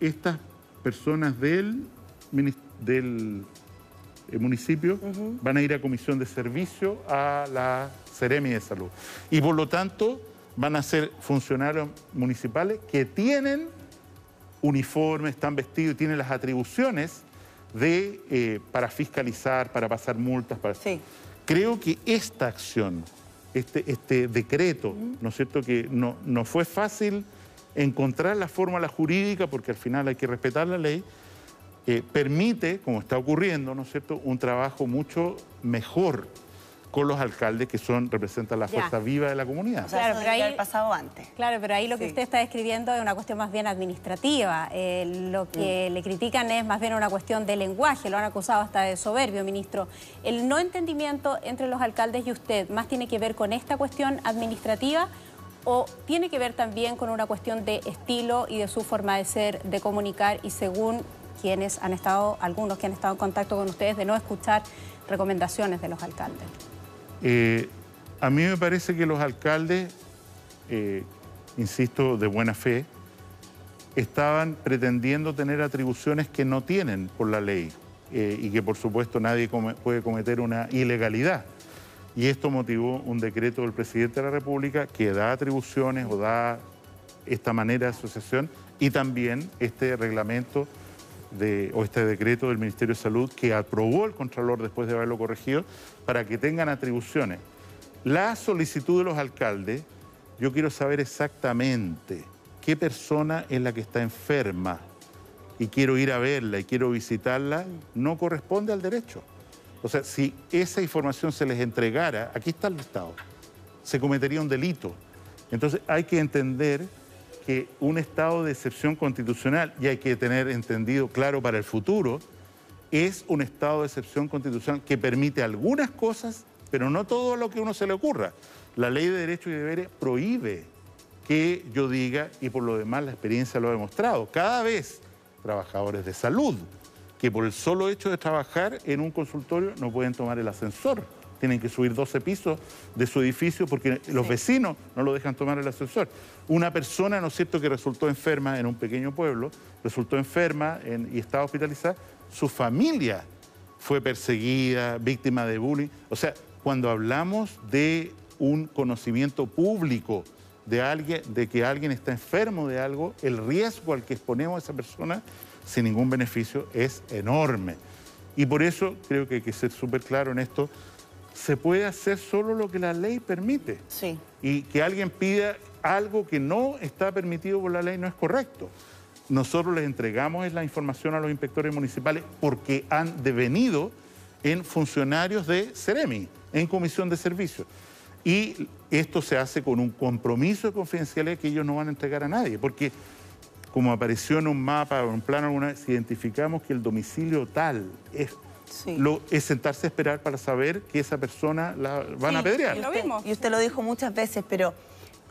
estas personas del municipio van a ir a comisión de servicio a la Seremi de Salud. Y por lo tanto van a ser funcionarios municipales que tienen uniformes, están vestidos y tienen las atribuciones para fiscalizar, para pasar multas. Creo que esta acción, este decreto, ¿no es cierto?, que no fue fácil encontrar la fórmula jurídica, porque al final hay que respetar la ley, permite, como está ocurriendo, ¿no es cierto?, un trabajo mucho mejor con los alcaldes que representan la fuerza viva de la comunidad.
O sea, claro, pero ahí pasado antes.
Claro, pero ahí lo que usted está describiendo es una cuestión más bien administrativa. Lo que le critican es más bien una cuestión de lenguaje, lo han acusado hasta de soberbio, ministro. El no entendimiento entre los alcaldes y usted, ¿más tiene que ver con esta cuestión administrativa o tiene que ver también con una cuestión de estilo y de su forma de ser, de comunicar, y según quienes han estado, algunos que han estado en contacto con ustedes, de no escuchar recomendaciones de los alcaldes?
A mí me parece que los alcaldes, insisto, de buena fe, estaban pretendiendo tener atribuciones que no tienen por la ley y que por supuesto nadie puede cometer una ilegalidad. Y esto motivó un decreto del presidente de la República que da atribuciones o da esta manera de asociación, y también este reglamento o este decreto del Ministerio de Salud que aprobó el Contralor después de haberlo corregido para que tengan atribuciones. La solicitud de los alcaldes, yo quiero saber exactamente qué persona es la que está enferma y quiero ir a verla y quiero visitarla, no corresponde al derecho. O sea, si esa información se les entregara, aquí está el listado, se cometería un delito. Entonces hay que entender que un estado de excepción constitucional, y hay que tener entendido claro para el futuro, es un estado de excepción constitucional que permite algunas cosas, pero no todo lo que a uno se le ocurra. La ley de derechos y deberes prohíbe que yo diga, y por lo demás la experiencia lo ha demostrado, cada vez trabajadores de salud que por el solo hecho de trabajar en un consultorio no pueden tomar el ascensor. Tienen que subir 12 pisos de su edificio porque los vecinos no lo dejan tomar el ascensor. Una persona, ¿no es cierto?, que resultó enferma en un pequeño pueblo, resultó enferma y estaba hospitalizada, su familia fue perseguida, víctima de bullying. O sea, cuando hablamos de un conocimiento público de que alguien está enfermo de algo, el riesgo al que exponemos a esa persona sin ningún beneficio es enorme. Y por eso creo que hay que ser súper claro en esto. Se puede hacer solo lo que la ley permite.
Sí.
Y que alguien pida algo que no está permitido por la ley no es correcto. Nosotros les entregamos la información a los inspectores municipales porque han devenido en funcionarios de Seremi, en comisión de servicios. Y esto se hace con un compromiso de confidencialidad que ellos no van a entregar a nadie, porque como apareció en un mapa o en un plano alguna vez, si identificamos que el domicilio tal es sentarse a esperar para saber que esa persona la van a apedrear.
Y usted lo dijo muchas veces, pero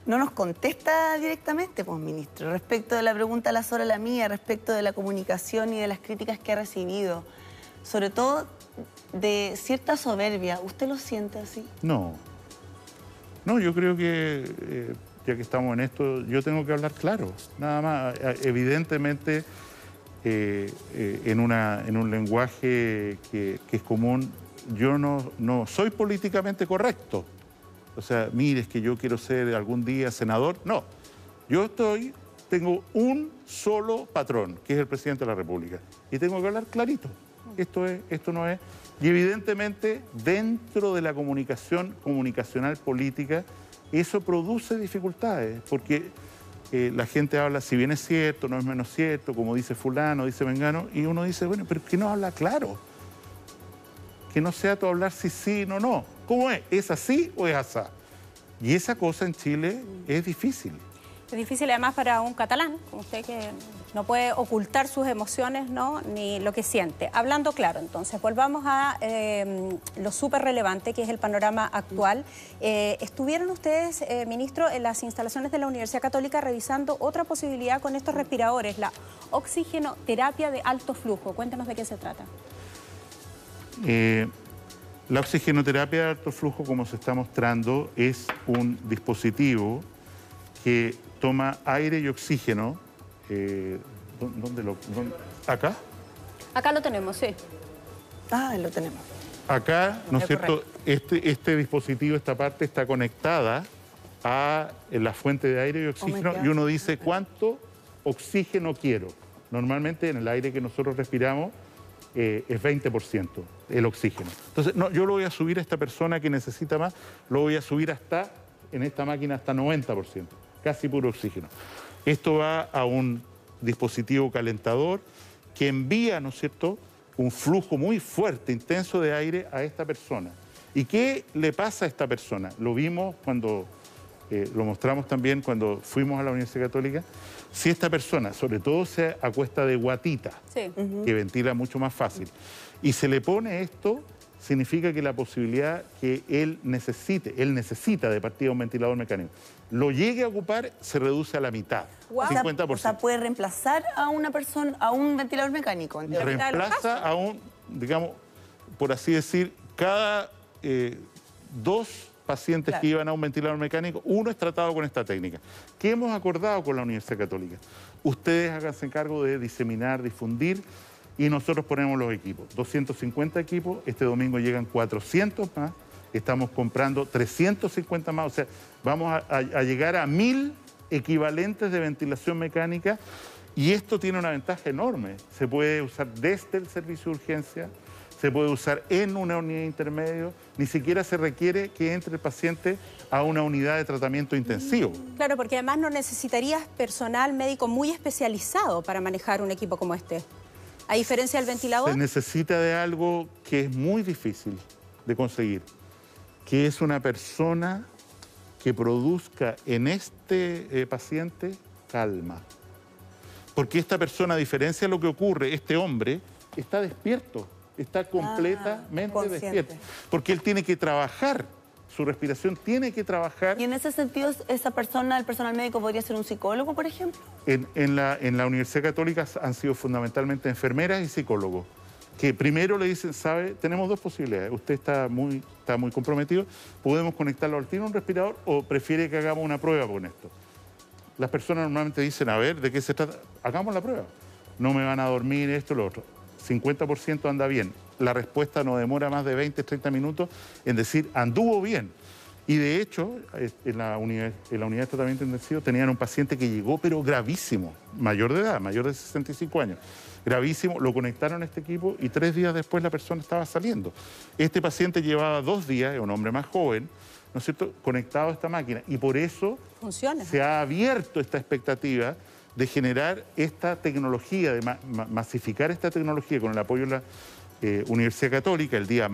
no nos contesta directamente, pues, ministro, respecto de la pregunta la Sora, la mía, respecto de la comunicación y de las críticas que ha recibido, sobre todo de cierta soberbia. ¿Usted lo siente así?
No, yo creo que, ya que estamos en esto, yo tengo que hablar claro, nada más. Evidentemente, en un lenguaje que es común, yo no soy políticamente correcto. O sea, mire, es que yo quiero ser algún día senador. No, yo tengo un solo patrón, que es el presidente de la República. Y tengo que hablar clarito. Esto no es. Y evidentemente, dentro de la comunicacional política, eso produce dificultades, porque la gente habla, si bien es cierto, no es menos cierto, como dice fulano, dice mengano, y uno dice, bueno, pero ¿qué no habla claro? Que no sea todo hablar si sí, no, no. ¿Cómo es? ¿Es así o es asá? Y esa cosa en Chile es difícil.
Es difícil además para un catalán, como usted, que no puede ocultar sus emociones, ¿no?, ni lo que siente. Hablando claro, entonces, volvamos a lo súper relevante que es el panorama actual. ¿Estuvieron ustedes, ministro, en las instalaciones de la Universidad Católica revisando otra posibilidad con estos respiradores, la oxigenoterapia de alto flujo? Cuéntanos de qué se trata.
La oxigenoterapia de alto flujo, como se está mostrando, es un dispositivo que toma aire y oxígeno. ¿Acá?
Acá lo tenemos, sí.
Ah, lo tenemos.
Acá, ¿no es cierto? Este dispositivo, esta parte, está conectada a la fuente de aire y oxígeno y uno dice cuánto oxígeno quiero. Normalmente en el aire que nosotros respiramos es 20% el oxígeno. Entonces, no, yo lo voy a subir a esta persona que necesita más, lo voy a subir en esta máquina hasta 90%. Casi puro oxígeno. Esto va a un dispositivo calentador que envía, ¿no es cierto?, un flujo muy fuerte, intenso de aire a esta persona. ¿Y qué le pasa a esta persona? Lo vimos cuando, lo mostramos también cuando fuimos a la Universidad Católica. Si esta persona, sobre todo, se acuesta de guatita, sí, que ventila mucho más fácil, y se le pone esto, significa que la posibilidad que él necesita de partida un ventilador mecánico, lo llegue a ocupar, se reduce a la mitad, 50%.
O sea, puede reemplazar a una persona, a un ventilador mecánico.
Reemplaza a un, digamos, por así decir, cada 2 pacientes que iban a un ventilador mecánico, uno es tratado con esta técnica. ¿Qué hemos acordado con la Universidad Católica? Ustedes háganse cargo de diseminar, difundir, y nosotros ponemos los equipos. 250 equipos, este domingo llegan 400 más, estamos comprando 350 más, o sea, vamos a llegar a 1000 equivalentes de ventilación mecánica, y esto tiene una ventaja enorme. Se puede usar desde el servicio de urgencia, se puede usar en una unidad intermedia, ni siquiera se requiere que entre el paciente a una unidad de tratamiento intensivo.
Claro, porque además no necesitarías personal médico muy especializado para manejar un equipo como este. A diferencia del ventilador.
Se necesita de algo que es muy difícil de conseguir, que es una persona que produzca en este paciente calma. Porque esta persona, a diferencia de lo que ocurre, este hombre está despierto, está completamente despierto. Porque él tiene que trabajar, su respiración tiene que trabajar.
Y en ese sentido, esa persona, el personal médico, ¿podría ser un psicólogo, por ejemplo?
En la Universidad Católica han sido fundamentalmente enfermeras y psicólogos, que primero le dicen, sabe, tenemos 2 posibilidades, usted está muy comprometido, podemos conectarlo al tiro a un respirador o prefiere que hagamos una prueba con esto. Las personas normalmente dicen, a ver, ¿de qué se trata? Hagamos la prueba. No me van a dormir esto, lo otro. 50% anda bien. La respuesta no demora más de 20, 30 minutos en decir, anduvo bien. Y de hecho, en la unidad de tratamiento intensivo tenían un paciente que llegó, pero gravísimo, mayor de edad, mayor de 65 años. Gravísimo, lo conectaron a este equipo y 3 días después la persona estaba saliendo. Este paciente llevaba 2 días, es un hombre más joven, ¿no es cierto?, conectado a esta máquina. Y por eso se ha abierto esta expectativa de generar esta tecnología, de masificar esta tecnología con el apoyo de la Universidad Católica. El día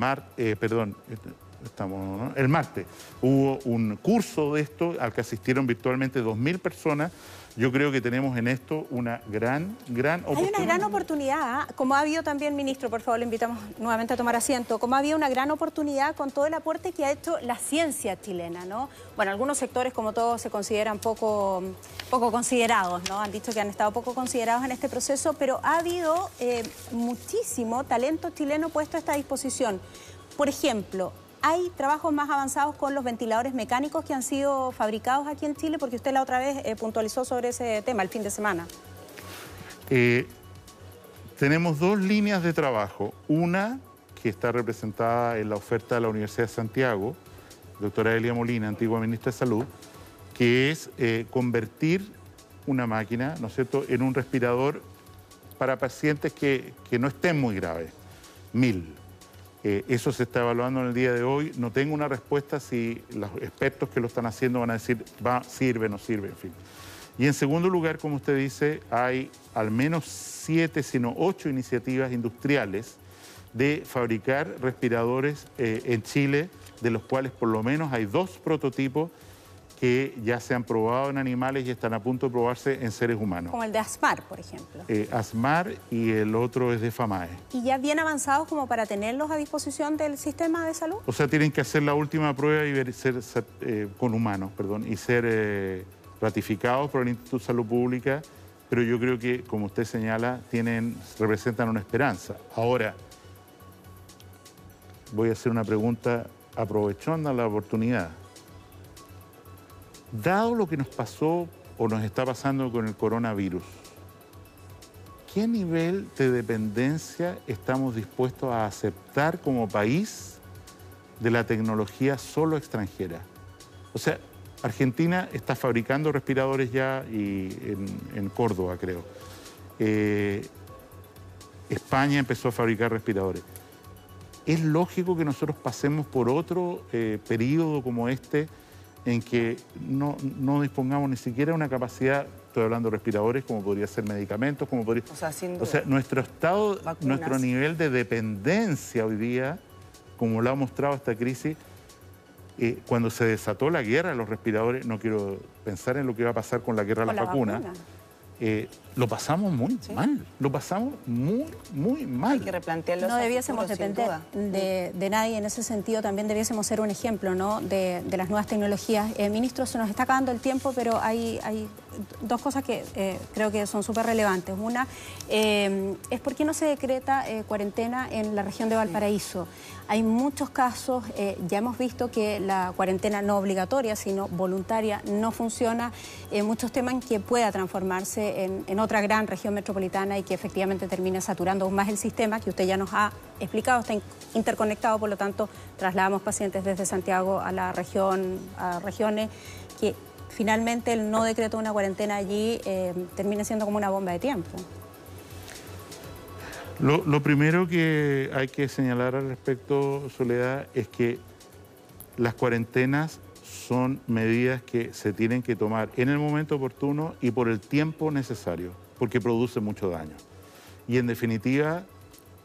el martes hubo un curso de esto al que asistieron virtualmente 2000 personas. Yo creo que tenemos en esto una gran oportunidad.
Hay una gran oportunidad, como ha habido también, ministro, por favor, le invitamos nuevamente a tomar asiento, como ha habido una gran oportunidad con todo el aporte que ha hecho la ciencia chilena, ¿no? Bueno, algunos sectores, como todos, se consideran poco considerados, ¿no? Han dicho que han estado poco considerados en este proceso, pero ha habido muchísimo talento chileno puesto a esta disposición. Por ejemplo, ¿hay trabajos más avanzados con los ventiladores mecánicos que han sido fabricados aquí en Chile? Porque usted la otra vez puntualizó sobre ese tema el fin de semana.
Tenemos 2 líneas de trabajo. Una que está representada en la oferta de la Universidad de Santiago, doctora Elia Molina, antigua ministra de Salud, que es convertir una máquina, ¿no es cierto?, en un respirador para pacientes que no estén muy graves, 1000. Eso se está evaluando en el día de hoy. No tengo una respuesta si los expertos que lo están haciendo van a decir, sirve, no sirve, en fin. Y en segundo lugar, como usted dice, hay al menos 7, sino 8 iniciativas industriales de fabricar respiradores en Chile, de los cuales por lo menos hay 2 prototipos que ya se han probado en animales y están a punto de probarse en seres humanos.
Como el de ASMAR, por ejemplo.
ASMAR y el otro es de FAMAE.
¿Y ya bien avanzados como para tenerlos a disposición del sistema de salud?
O sea, tienen que hacer la última prueba y ser con humanos, perdón, y ser ratificados por el Instituto de Salud Pública, pero yo creo que, como usted señala, representan una esperanza. Ahora, voy a hacer una pregunta aprovechando la oportunidad. Dado lo que nos pasó o nos está pasando con el coronavirus, ¿qué nivel de dependencia estamos dispuestos a aceptar como país de la tecnología solo extranjera? O sea, Argentina está fabricando respiradores ya en Córdoba, creo. España empezó a fabricar respiradores. ¿Es lógico que nosotros pasemos por otro periodo como este en que no dispongamos ni siquiera de una capacidad, estoy hablando de respiradores, como podría ser medicamentos, como podría...
O sea, sin duda.
O sea, nuestro estado, nuestro nivel de dependencia hoy día, como lo ha mostrado esta crisis, cuando se desató la guerra de los respiradores, no quiero pensar en lo que va a pasar con la guerra de las vacunas, lo pasamos muy mal, lo pasamos muy mal.
Hay que replantearlo.
No debiésemos depender de nadie, en ese sentido también debiésemos ser un ejemplo, ¿no?, de las nuevas tecnologías. Ministro, se nos está acabando el tiempo, pero hay 2 cosas que creo que son súper relevantes. Una es por qué no se decreta cuarentena en la región de Valparaíso. Hay muchos casos, ya hemos visto que la cuarentena no obligatoria, sino voluntaria, no funciona. Muchos teman que pueda transformarse en otra gran región metropolitana y que efectivamente termine saturando aún más el sistema, que usted ya nos ha explicado, está interconectado, por lo tanto trasladamos pacientes desde Santiago a la región, a regiones que finalmente el no decreto de una cuarentena allí termina siendo como una bomba de tiempo.
Lo primero que hay que señalar al respecto, Soledad, es que las cuarentenas son medidas que se tienen que tomar en el momento oportuno y por el tiempo necesario, porque produce mucho daño. Y en definitiva,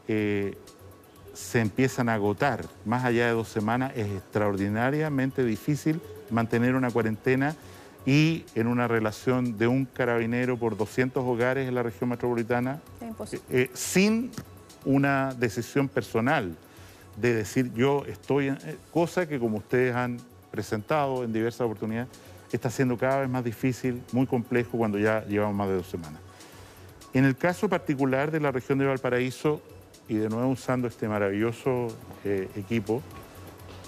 se empiezan a agotar. Más allá de 2 semanas, es extraordinariamente difícil mantener una cuarentena y en una relación de un carabinero por 200 hogares en la región metropolitana, sin una decisión personal de decir yo estoy... cosa que, como ustedes han presentado en diversas oportunidades, está siendo cada vez más difícil, muy complejo cuando ya llevamos más de 2 semanas. En el caso particular de la región de Valparaíso, y de nuevo usando este maravilloso equipo,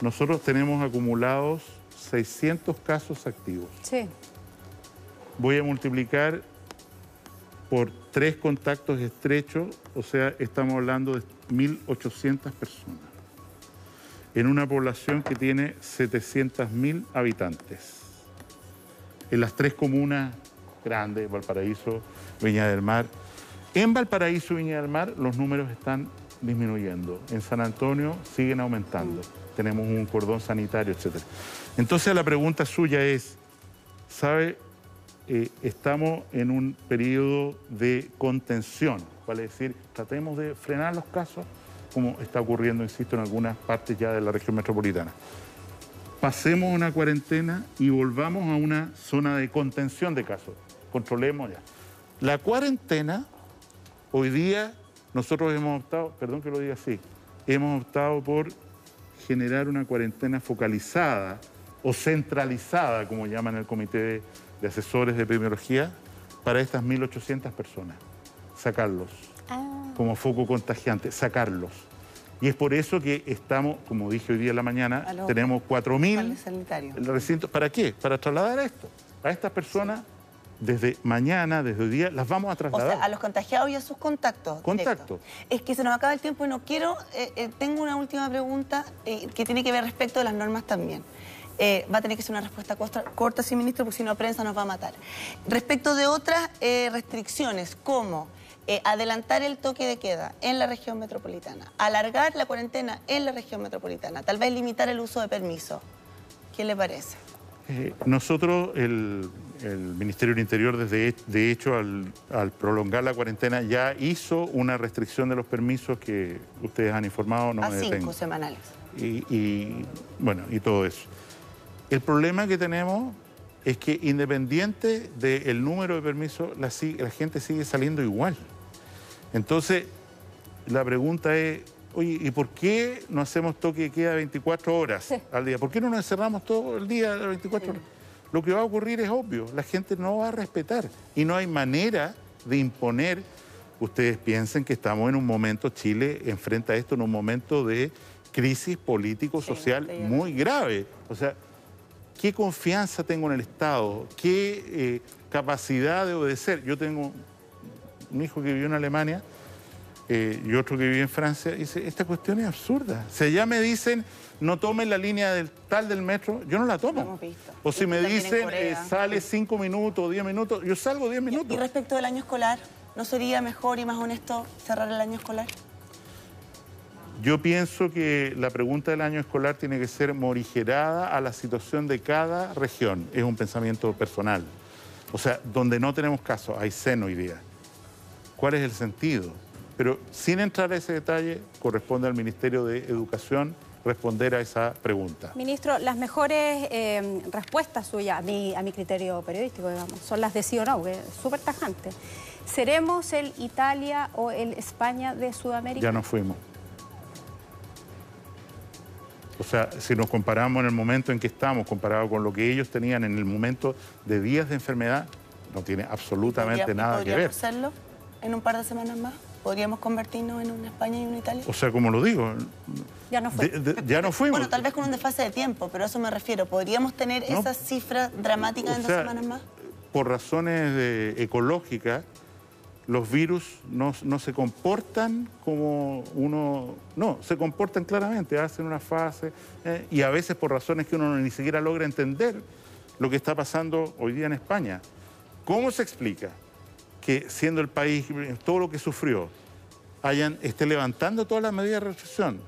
nosotros tenemos acumulados 600 casos activos.
Sí.
Voy a multiplicar por 3 contactos estrechos, o sea, estamos hablando de 1.800 personas, en una población que tiene 700.000 habitantes. En las 3 comunas grandes, Valparaíso, Viña del Mar. En Valparaíso y Viña del Mar los números están disminuyendo. En San Antonio siguen aumentando. Tenemos un cordón sanitario, etc. Entonces la pregunta suya es, ¿sabe? Estamos en un periodo de contención, vale decir, tratemos de frenar los casos, como está ocurriendo, insisto, en algunas partes ya de la región metropolitana. Pasemos una cuarentena y volvamos a una zona de contención de casos. Controlemos ya. La cuarentena, hoy día nosotros hemos optado, perdón que lo diga así, hemos optado por generar una cuarentena focalizada o centralizada, como llaman el Comité de Asesores de Epidemiología, para estas 1.800 personas. Sacarlos como foco contagiante, sacarlos. Y es por eso que estamos, como dije hoy día en la mañana, tenemos 4.000 recintos. ¿Para qué? Para trasladar a esto, a estas personas desde mañana, desde hoy día, las vamos a trasladar.
O sea, a los contagiados y a sus contactos.
Contacto.
Es que se nos acaba el tiempo y no quiero... tengo una última pregunta que tiene que ver respecto de las normas también. Va a tener que ser una respuesta corta, sí, ministro, porque si no, prensa nos va a matar. Respecto de otras restricciones, como adelantar el toque de queda en la región metropolitana, alargar la cuarentena en la región metropolitana, tal vez limitar el uso de permisos. ¿Qué le parece?
Nosotros, el Ministerio del Interior, de hecho, al prolongar la cuarentena, ya hizo una restricción de los permisos que ustedes han informado. No
a
me
5
detengo.
semanales.
Bueno, y todo eso. El problema que tenemos es que independiente del número de permisos, la gente sigue saliendo igual. Entonces, la pregunta es, oye, ¿y por qué no hacemos toque de queda 24 horas al día? ¿Por qué no nos encerramos todo el día de 24 horas? Lo que va a ocurrir es obvio, la gente no va a respetar y no hay manera de imponer. Ustedes piensen que estamos en un momento, Chile enfrenta esto en un momento de crisis político-social muy grave. O sea, ¿qué confianza tengo en el Estado? ¿Qué capacidad de obedecer? Yo tengo un hijo que vivió en Alemania y otro que vive en Francia, y dice, esta cuestión es absurda. Si allá me dicen, no tomen la línea del metro, yo no la tomo.
Lo hemos visto.
O si me dicen, sale 5 minutos o 10 minutos, yo salgo 10 minutos.
¿Y respecto del año escolar, no sería mejor y más honesto cerrar el año escolar?
Yo pienso que la pregunta del año escolar tiene que ser morigerada a la situación de cada región. Es un pensamiento personal. O sea, donde no tenemos caso, hay seno hoy día. ¿Cuál es el sentido? Pero sin entrar a ese detalle, corresponde al Ministerio de Educación responder a esa pregunta.
Ministro, las mejores respuestas suyas, a mi criterio periodístico, digamos, son las de sí o no, que es súper tajante. ¿Seremos el Italia o el España de Sudamérica?
Ya nos fuimos. O sea, si nos comparamos en el momento en que estamos, comparado con lo que ellos tenían en el momento de días de enfermedad, no tiene absolutamente nada que ver.
¿Podríamos hacerlo en un par de semanas más? ¿Podríamos convertirnos en una España y una Italia?
O sea, como lo digo,
ya no fue.
Ya no fuimos.
Bueno, tal vez con un desfase de tiempo, pero a eso me refiero. ¿Podríamos tener esas cifras dramáticas en 2 semanas más?
Por razones ecológicas, los virus no se comportan como uno... No, se comportan claramente, hacen una fase, y a veces por razones que uno ni siquiera logra entender lo que está pasando hoy día en España. ¿Cómo se explica que, siendo el país, todo lo que sufrió, esté levantando todas las medidas de restricción,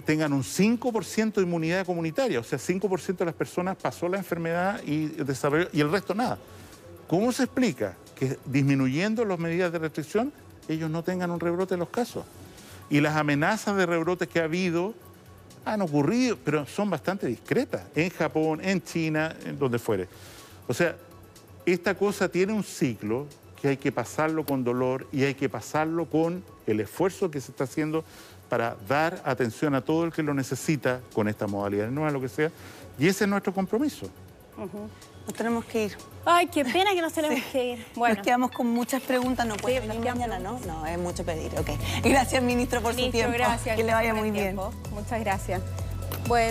tengan un 5% de inmunidad comunitaria? O sea, 5% de las personas pasó la enfermedad y desarrolló, y el resto nada. ¿Cómo se explica que, disminuyendo las medidas de restricción, ellos no tengan un rebrote de los casos? Y las amenazas de rebrotes que ha habido han ocurrido, pero son bastante discretas, en Japón, en China, en donde fuere. O sea, esta cosa tiene un ciclo que hay que pasarlo con dolor y hay que pasarlo con el esfuerzo que se está haciendo para dar atención a todo el que lo necesita con esta modalidad nueva, lo que sea, y ese es nuestro compromiso.
Nos tenemos que ir.
Ay, qué pena que nos tenemos que ir. Bueno.
Nos quedamos con muchas preguntas, no puede venir mañana, ¿no? No, es mucho pedir, ok. Gracias, ministro, por su tiempo.
Gracias.
Que le vaya muy bien.
Muchas gracias. Bueno.